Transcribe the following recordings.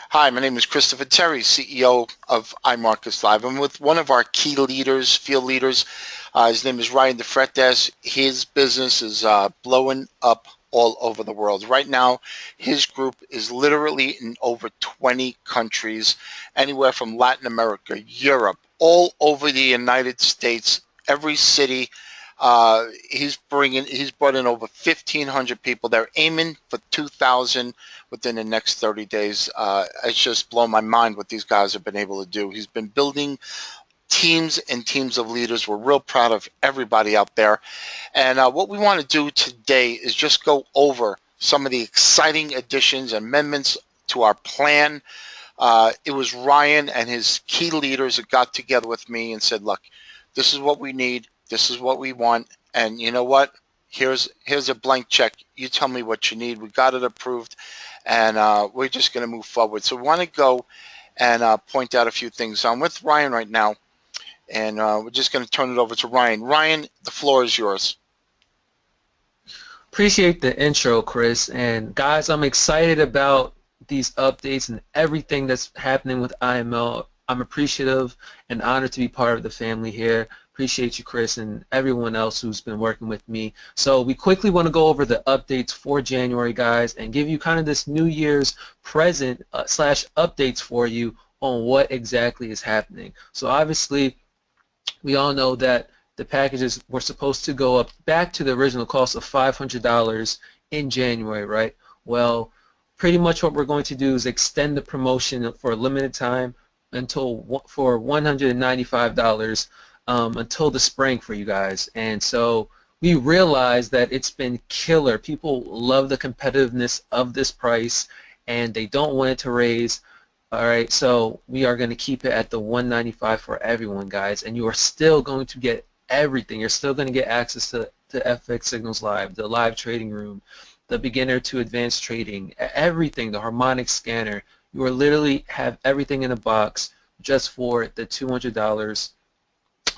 Hi, my name is Christopher Terry, CEO of iMarketsLive. I'm with one of our key leaders, field leaders. His name is Ryan DeFretes. His business is blowing up all over the world. Right now, his group is literally in over 20 countries, anywhere from Latin America, Europe, all over the United States, every city. He's brought in over 1,500 people. They're aiming for 2,000 within the next 30 days. It's just blown my mind what these guys have been able to do. He's been building teams and teams of leaders. We're real proud of everybody out there. And what we want to do today is just go over some of the exciting additions, amendments to our plan. It was Ryan and his key leaders that got together with me and said, look, this is what we need. This is what we want. And you know what? Here's a blank check. You tell me what you need. We got it approved, and we're just going to move forward. So we want to go and point out a few things. So I'm with Ryan right now, and we're just going to turn it over to Ryan. Ryan, the floor is yours. Appreciate the intro, Chris. And guys, I'm excited about these updates and everything that's happening with IML. I'm appreciative and honored to be part of the family here. Appreciate you, Chris, and everyone else who's been working with me. So we quickly want to go over the updates for January, guys, and give you kind of this New Year's present slash updates for you on what exactly is happening. So obviously, we all know that the packages were supposed to go up back to the original cost of $500 in January, right? Well, pretty much what we're going to do is extend the promotion for a limited time until for $195 until the spring for you guys. And so we realize that it's been killer. People love the competitiveness of this price and they don't want it to raise. All right, so we are going to keep it at the $195 for everyone, guys, and you are still going to get everything. You're still going to get access to FX Signals Live, the live trading room, the beginner to advanced trading, everything, the harmonic scanner. You will literally have everything in a box just for the $200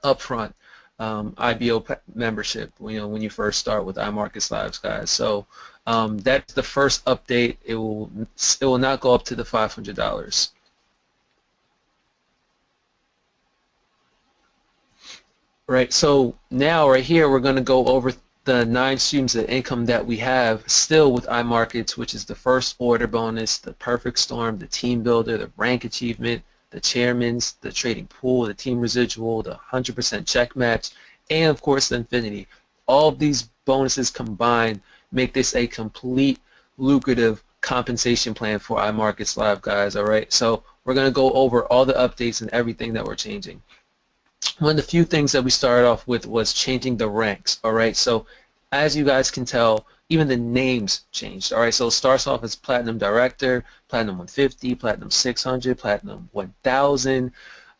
upfront IBO membership, when you first start with iMarketsLive, guys. So that's the first update. It will not go up to the $500. Right. So now right here we're going to go over the 9 streams of income that we have still with iMarkets, which is the first order bonus, the perfect storm, the team builder, the rank achievement, the chairman's, the trading pool, the team residual, the 100% check match, and of course the infinity. All of these bonuses combined make this a complete lucrative compensation plan for iMarketsLive, guys. All right, so we're going to go over all the updates and everything that we're changing. One of the few things that we started off with was changing the ranks. All right, so as you guys can tell, even the names changed. All right, so it starts off as Platinum Director, Platinum 150, Platinum 600, Platinum 1000,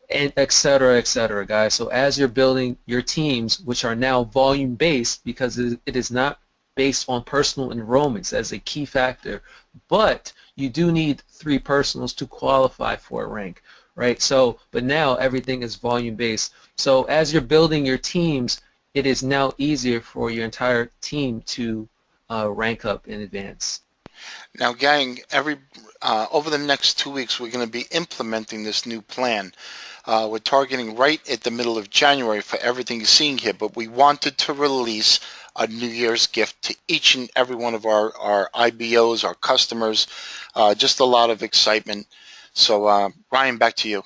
and et cetera, guys. So as you're building your teams, which are now volume-based, because it is not based on personal enrollments as a key factor, but you do need 3 personals to qualify for a rank, right? So, but now everything is volume-based. So as you're building your teams, it is now easier for your entire team to rank up in advance. Now, gang, over the next 2 weeks, we're going to be implementing this new plan. We're targeting right at the middle of January for everything you're seeing here, but we wanted to release a New Year's gift to each and every one of our IBOs, our customers. Just a lot of excitement. So, Ryan, back to you.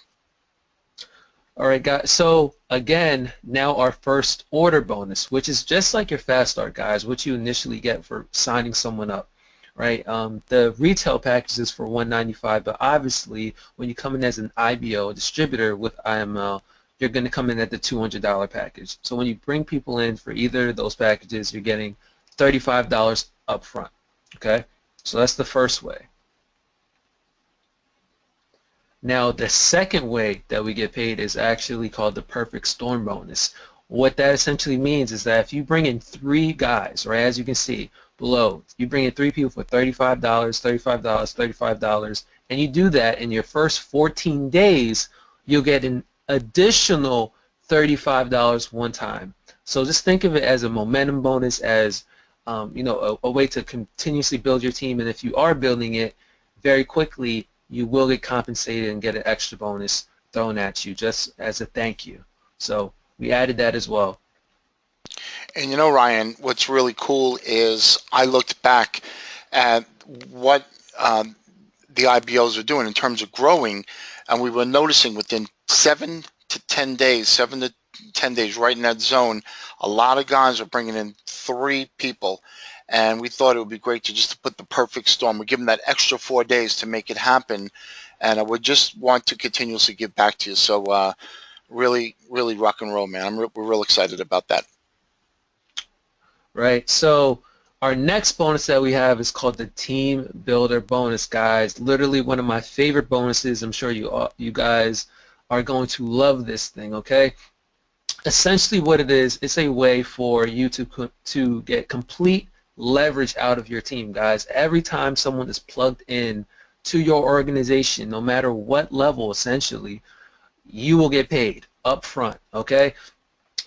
All right, guys. So again, now our first order bonus, which is just like your fast start, guys, what you initially get for signing someone up, right? The retail package is for $195, but obviously when you come in as an IBO, a distributor with IML, you're going to come in at the $200 package. So when you bring people in for either of those packages, you're getting $35 up front. Okay, so that's the first way. Now, the second way that we get paid is actually called the perfect storm bonus. What that essentially means is that if you bring in 3 guys, right, as you can see below, you bring in 3 people for $35, $35, $35, and you do that in your first 14 days, you'll get an additional $35 one time. So just think of it as a momentum bonus, as a way to continuously build your team, and if you are building it very quickly, you will get compensated and get an extra bonus thrown at you just as a thank you. So we added that as well. And you know, Ryan, what's really cool is I looked back at what the IBOs are doing in terms of growing, and we were noticing within 7 to 10 days, 7 to 10 days, right in that zone, a lot of guys are bringing in 3 people, and we thought it would be great to just to put the perfect storm. We give them that extra 4 days to make it happen, and I would just want to continuously give back to you. So really, really rock and roll, man. We're real excited about that. Right? So our next bonus that we have is called the Team Builder bonus, guys. Literally one of my favorite bonuses. I'm sure you guys are going to love this thing, okay? Essentially what it is, it's a way for you to get complete leverage out of your team, guys. Every time someone is plugged in to your organization, no matter what level, essentially, you will get paid up front, okay?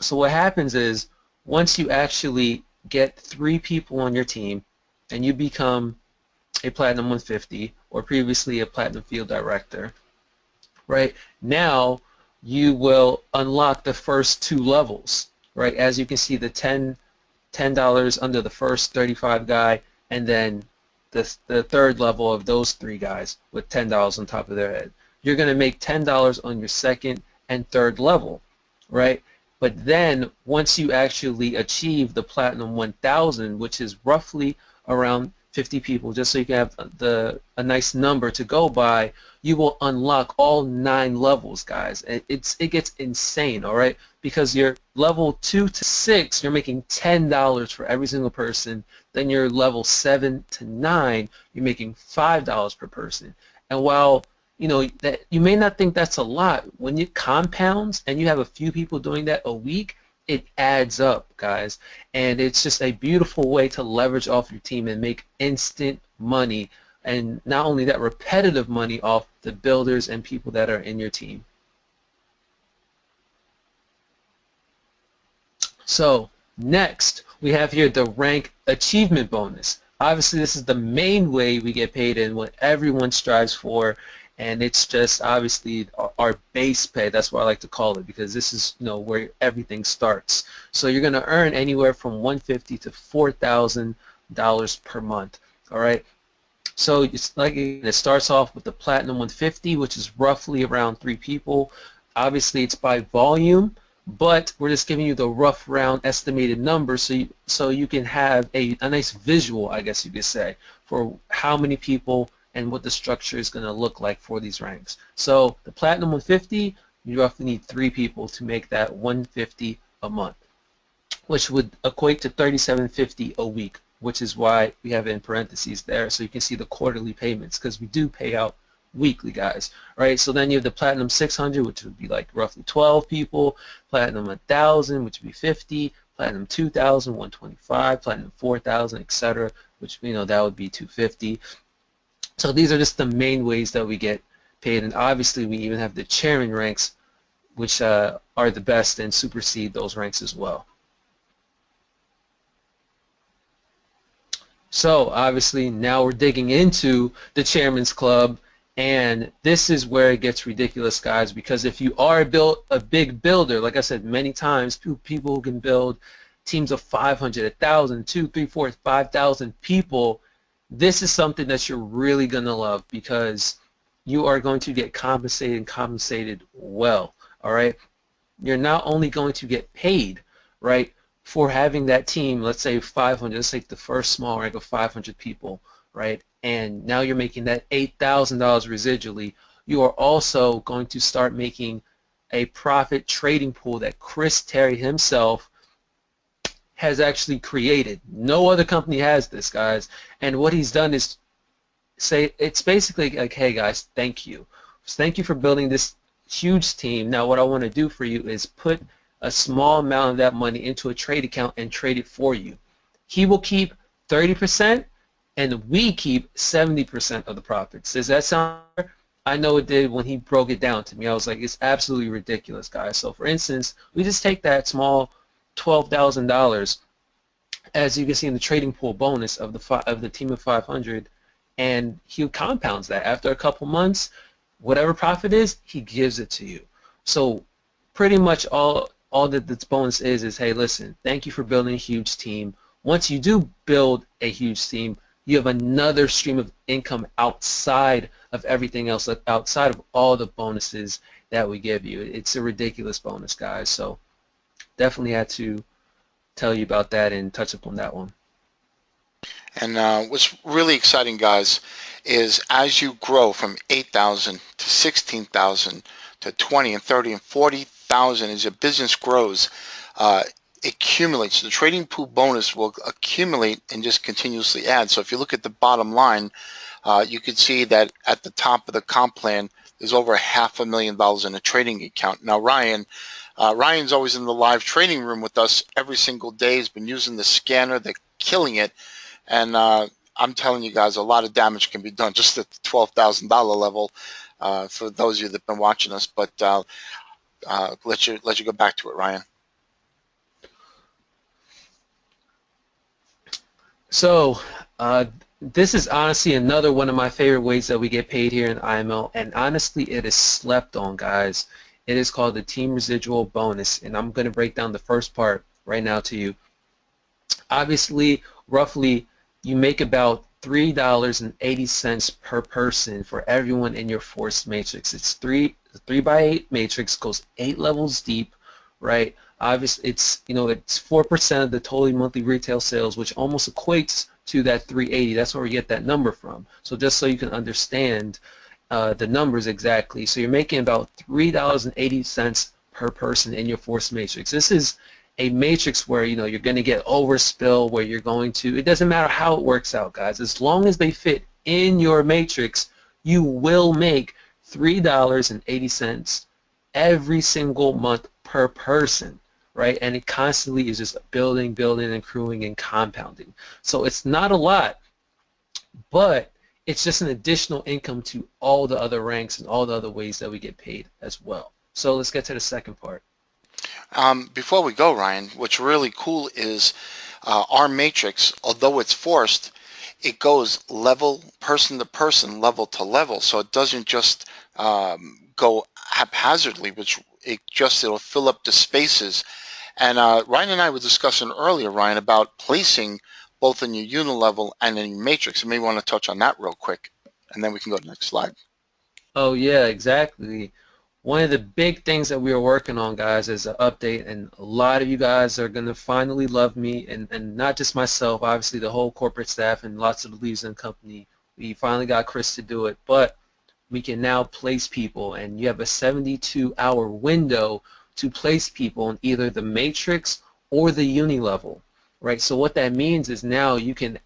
So what happens is once you actually get 3 people on your team and you become a Platinum 150 or previously a Platinum Field Director, right? Now you will unlock the first 2 levels, right? As you can see, the $10 under the first 35 guy, and then the third level of those 3 guys with $10 on top of their head. You're going to make $10 on your second and third level, right? But then once you actually achieve the Platinum 1000, which is roughly around 50 people, just so you can have a nice number to go by, you will unlock all 9 levels, guys. It gets insane, all right? Because your level 2 to 6, you're making $10 for every single person. Then your level 7 to 9, you're making $5 per person. And while you know that you may not think that's a lot, when it compounds and you have a few people doing that a week, it adds up, guys. And it's just a beautiful way to leverage off your team and make instant money, and not only that, repetitive money off the builders and people that are in your team. So next we have here the rank achievement bonus. Obviously this is the main way we get paid and what everyone strives for, and it's just obviously our base pay. That's what I like to call it, because this is, you know, where everything starts. So you're going to earn anywhere from $150 to $4,000 per month. All right. So it's like it starts off with the Platinum 150, which is roughly around 3 people. Obviously it's by volume, but we're just giving you the rough round estimated number so you can have a nice visual, I guess you could say, for how many people and what the structure is going to look like for these ranks. So the Platinum 150, you roughly need 3 people to make that 150 a month, which would equate to $37.50 a week, which is why we have it in parentheses there, so you can see the quarterly payments, because we do pay out weekly, guys. Right? So then you have the Platinum 600, which would be like roughly 12 people, Platinum 1000, which would be 50, Platinum 2000, 125, Platinum 4000, etc., which, you know, that would be 250. So these are just the main ways that we get paid, and obviously we even have the chairman ranks, which are the best and supersede those ranks as well. So obviously now we're digging into the Chairman's Club, and this is where it gets ridiculous, guys, because if you are a big builder, like I said many times, people who can build teams of 500, 1,000, 2, 3, 4, 5,000 people, this is something that you're really going to love, because you are going to get compensated well, all right? You're not only going to get paid, right, for having that team, let's say 500, let's take the first small rank of 500 people, right, and now you're making that $8,000 residually. You are also going to start making a profit trading pool that Chris Terry himself has actually created. No other company has this, guys. And what he's done is say, it's basically like, hey guys, thank you. Thank you for building this huge team. Now what I want to do for you is put a small amount of that money into a trade account and trade it for you. He will keep 30% and we keep 70% of the profits. Does that sound fair? I know it did when he broke it down to me. I was like, it's absolutely ridiculous, guys. So for instance, we just take that small $12,000, as you can see in the trading pool bonus of the team of 500, and he compounds that. After a couple months, whatever profit is, he gives it to you. So pretty much all that this bonus is hey, listen, thank you for building a huge team. Once you do build a huge team, you have another stream of income outside of everything else, outside of all the bonuses that we give you. It's a ridiculous bonus, guys. So definitely had to tell you about that and touch upon that one. And what's really exciting, guys, is as you grow from 8,000 to 16,000 to 20 and 30 and 40,000, as your business grows, it accumulates. The trading pool bonus will accumulate and just continuously add. So if you look at the bottom line, you can see that at the top of the comp plan, there's over $500,000 in a trading account. Now, Ryan's always in the live trading room with us every single day. He's been using the scanner. They're killing it. And I'm telling you guys, a lot of damage can be done just at the $12,000 level for those of you that have been watching us. But let you go back to it, Ryan. So this is honestly another one of my favorite ways that we get paid here in IML, and honestly, it is slept on, guys. It is called the team residual bonus, and I'm going to break down the first part right now to you. Obviously, roughly, you make about $3.80 per person for everyone in your force matrix. It's the 3x8 matrix, goes 8 levels deep, right? Obviously, it's 4% of the total monthly retail sales, which almost equates to that 380. That's where we get that number from. So just so you can understand the numbers exactly. So you're making about $3.80 per person in your force matrix. This is a matrix where you're going to get overspill, where you're going to, it doesn't matter how it works out, guys. As long as they fit in your matrix, you will make $3.80 every single month per person, right? And it constantly is just building, and accruing, and compounding. So it's not a lot, but it's just an additional income to all the other ranks and all the other ways that we get paid as well. So let's get to the second part. Before we go, Ryan, what's really cool is our matrix, although it's forced, it goes level, person to person, level to level. So it doesn't just go haphazardly, which it'll fill up the spaces. And Ryan and I were discussing earlier, Ryan, about placing both in your unilevel and in your matrix. You may want to touch on that real quick, and then we can go to the next slide. Oh, yeah, exactly. One of the big things that we are working on, guys, is an update, and a lot of you guys are going to finally love me, and not just myself, obviously the whole corporate staff and lots of the leaders in the company. We finally got Chris to do it, but we can now place people, and you have a 72-hour window to place people in either the matrix or the uni level, right? So what that means is now you can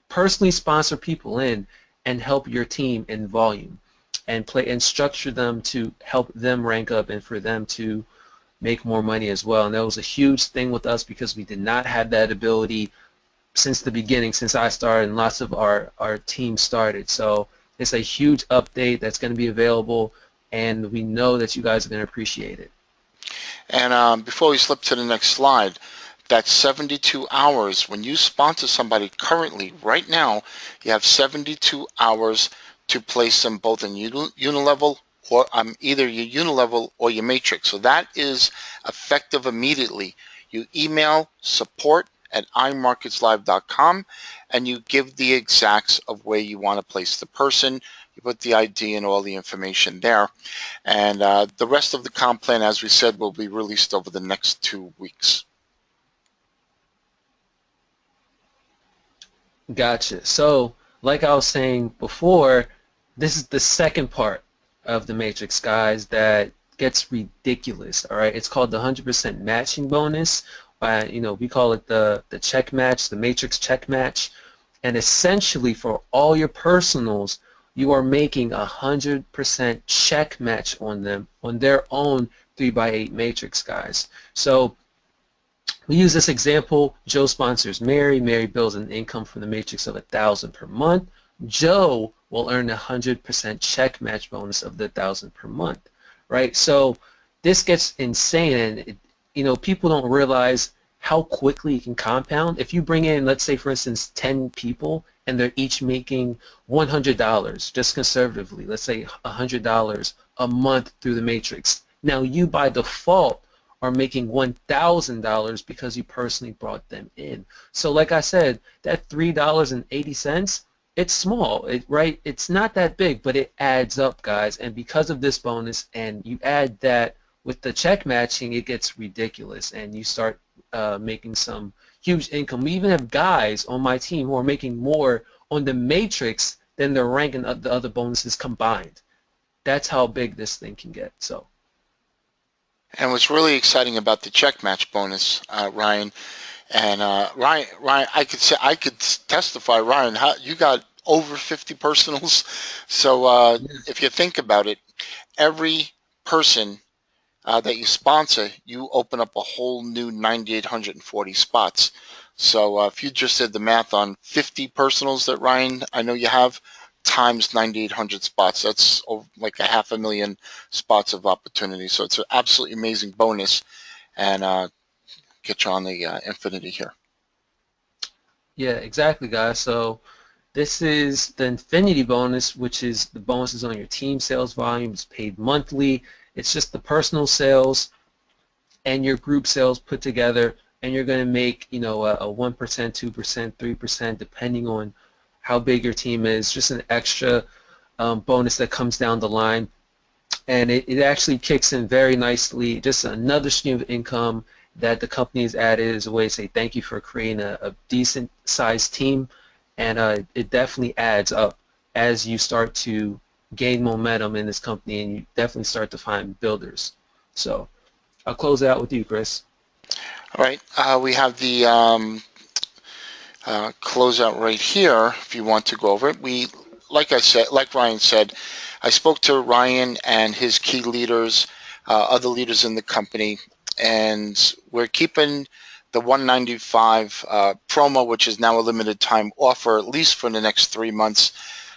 personally sponsor people in and help your team in volume, and structure them to help them rank up and for them to make more money as well. And that was a huge thing with us because we did not have that ability since the beginning, since I started and lots of our team started. So it's a huge update that's going to be available, and we know that you guys are going to appreciate it. And before we slip to the next slide, that's 72 hours. When you sponsor somebody currently, right now, you have 72 hours to place them both in unilevel or either your unilevel or your matrix. So that is effective immediately. You email support@iMarketsLive.com and you give the exacts of where you want to place the person. You put the ID and all the information there. And the rest of the comp plan, as we said, will be released over the next 2 weeks. Gotcha. So, like I was saying before, this is the second part of the matrix, guys, that gets ridiculous. All right, it's called the 100% matching bonus. We call it the check match, the matrix check match. And essentially, for all your personals, you are making 100% check match on them on their own 3x8 matrix, guys. So we use this example. Joe sponsors Mary. Mary builds an income from the matrix of $1,000 per month. Joe will earn a 100% check match bonus of the $1,000 per month, right? So this gets insane, and people don't realize how quickly it can compound. If you bring in, let's say, for instance, 10 people and they're each making $100, just conservatively, let's say $100 a month through the matrix. Now you by default are making $1,000 because you personally brought them in. So like I said, that $3.80, it's small, right? It's not that big, but it adds up, guys. And because of this bonus, and you add that with the check matching, it gets ridiculous, and you start making some huge income. We even have guys on my team who are making more on the matrix than their rank and the other bonuses combined. That's how big this thing can get. So. And what's really exciting about the check match bonus, Ryan, and Ryan, I could testify, Ryan, how you got over 50 personals. So if you think about it, every person that you sponsor, you open up a whole new 9,840 spots. So if you just did the math on 50 personals that Ryan, I know you have, times 9,800 spots, that's like 500,000 spots of opportunity. So it's an absolutely amazing bonus, and get you on the infinity here. Yeah, exactly, guys. So this is the infinity bonus, which is the bonuses on your team sales volume. It's paid monthly. It's just the personal sales and your group sales put together, and you're going to make, a 1%, 2%, 3%, depending on how big your team is. Just an extra bonus that comes down the line, and it actually kicks in very nicely. Just another stream of income that the company has added as a way to say thank you for creating a decent sized team, and it definitely adds up as you start to gain momentum in this company, and you definitely start to find builders. So I'll close it out with you, Chris. All right, we have the closeout right here. If you want to go over it, like Ryan said, I spoke to Ryan and his key leaders, other leaders in the company, and we're keeping the 195 promo, which is now a limited time offer, at least for the next 3 months.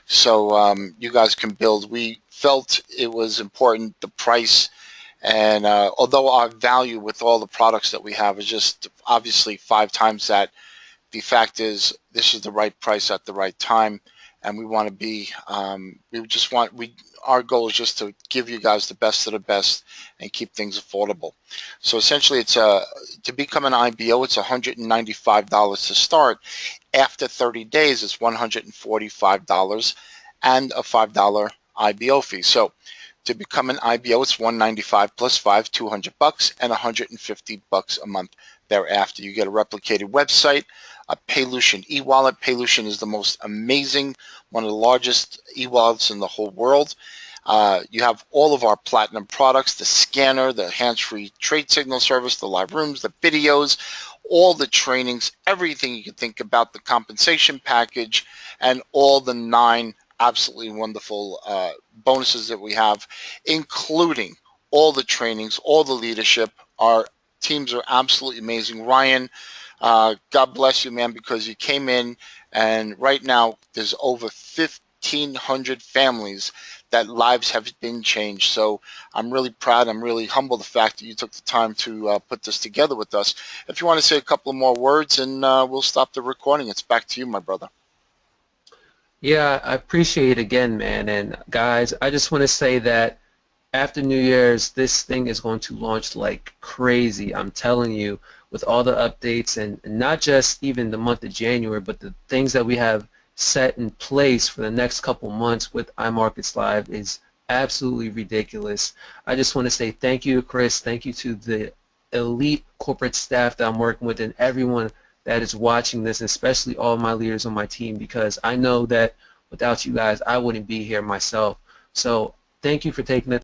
So you guys can build. We felt it was important, the price, and although our value with all the products that we have is just obviously 5 times that, the fact is this is the right price at the right time, and we want to be, our goal is just to give you guys the best of the best and keep things affordable. So essentially, it's to become an IBO, it's $195 to start. After 30 days, it's $145 and a $5 IBO fee. So to become an IBO, it's $195 plus $5, $200, and $150 a month thereafter. You get a replicated website, a Paylocian e-wallet. Paylocian is the most amazing, one of the largest e-wallets in the whole world. You have all of our platinum products, the scanner, the hands-free trade signal service, the live rooms, the videos, all the trainings, everything you can think about, the compensation package, and all the 9 absolutely wonderful bonuses that we have, including all the trainings, all the leadership. Our teams are absolutely amazing. Ryan, God bless you, man, because you came in, and right now there's over 1,500 families that lives have been changed. So I'm really proud. I'm really humbled the fact that you took the time to put this together with us. If you want to say a couple of more words, and we'll stop the recording. It's back to you, my brother. Yeah, I appreciate it again, man. And guys, I just want to say that after New Year's, this thing is going to launch like crazy. I'm telling you, with all the updates, and not just even the month of January, but the things that we have set in place for the next couple months with iMarketsLive is absolutely ridiculous. I just want to say thank you to Chris, thank you to the elite corporate staff that I'm working with, and everyone that is watching this, especially all my leaders on my team, because I know that without you guys, I wouldn't be here myself. So thank you for taking the